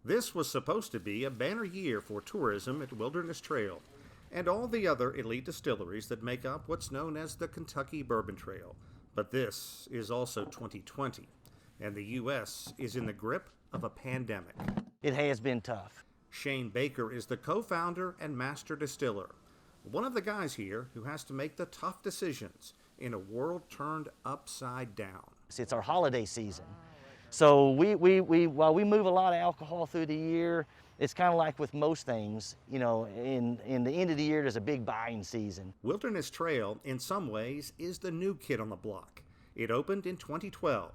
This was supposed to be a banner year for tourism at Wilderness Trail and all the other elite distilleries that make up what's known as the Kentucky Bourbon Trail. But this is also 2020, and the U.S. is in the grip of a pandemic. It has been tough. Shane Baker is the co-founder and master distiller, one of the guys here who has to make the tough decisions in a world turned upside down. It's our holiday season. So while we move a lot of alcohol through the year, it's kind of like with most things, you know, in the end of the year, there's a big buying season. Wilderness Trail, in some ways, is the new kid on the block. It opened in 2012.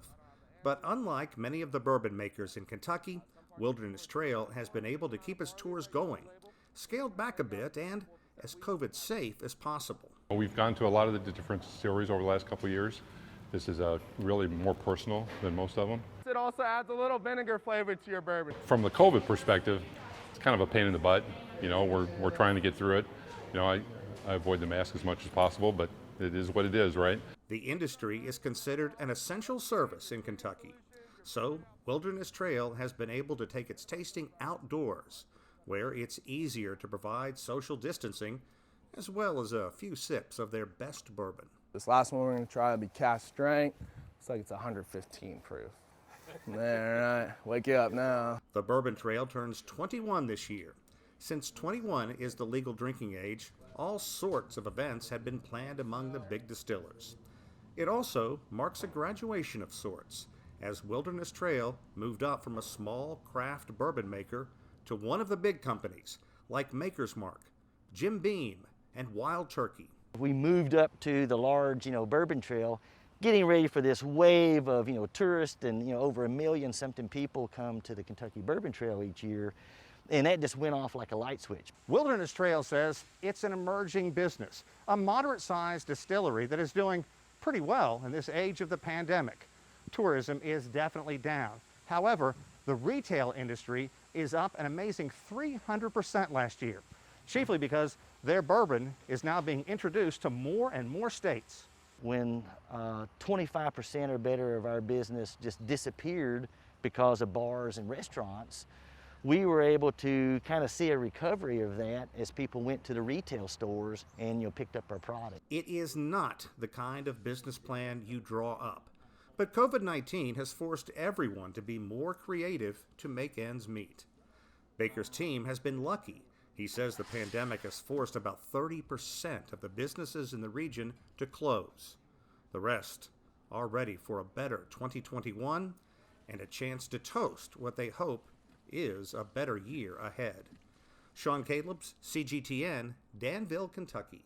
But unlike many of the bourbon makers in Kentucky, Wilderness Trail has been able to keep its tours going, scaled back a bit, and as COVID safe as possible. We've gone to a lot of the different distilleries over the last couple of years. This is really more personal than most of them. It also adds a little vinegar flavor to your bourbon. From the COVID perspective, it's kind of a pain in the butt. You know, we're trying to get through it. You know, I avoid the mask as much as possible, but it is what it is, right? The industry is considered an essential service in Kentucky. So Wilderness Trail has been able to take its tasting outdoors, where it's easier to provide social distancing, as well as a few sips of their best bourbon. This last one we're going to try will be cast strength. Looks like it's 115 proof. All right, wake you up now. The Bourbon Trail turns 21 this year. Since 21 is the legal drinking age, all sorts of events have been planned among the big distillers. It also marks a graduation of sorts, as Wilderness Trail moved up from a small craft bourbon maker to one of the big companies, like Maker's Mark, Jim Beam, and Wild Turkey. We moved up to the large, Bourbon Trail, getting ready for this wave of, tourists, and, over 1 million something people come to the Kentucky Bourbon Trail each year. And that just went off like a light switch. Wilderness Trail says it's an emerging business, a moderate-sized distillery that is doing pretty well in this age of the pandemic. Tourism is definitely down. However, the retail industry is up an amazing 300% last year, chiefly because their bourbon is now being introduced to more and more states. When 25% or better of our business just disappeared because of bars and restaurants, we were able to kind of see a recovery of that as people went to the retail stores and picked up our product. It is not the kind of business plan you draw up, but COVID-19 has forced everyone to be more creative to make ends meet. Baker's team has been lucky. He says the pandemic has forced about 30% of the businesses in the region to close. The rest are ready for a better 2021 and a chance to toast what they hope is a better year ahead. Sean Caleb's CGTN, Danville, Kentucky.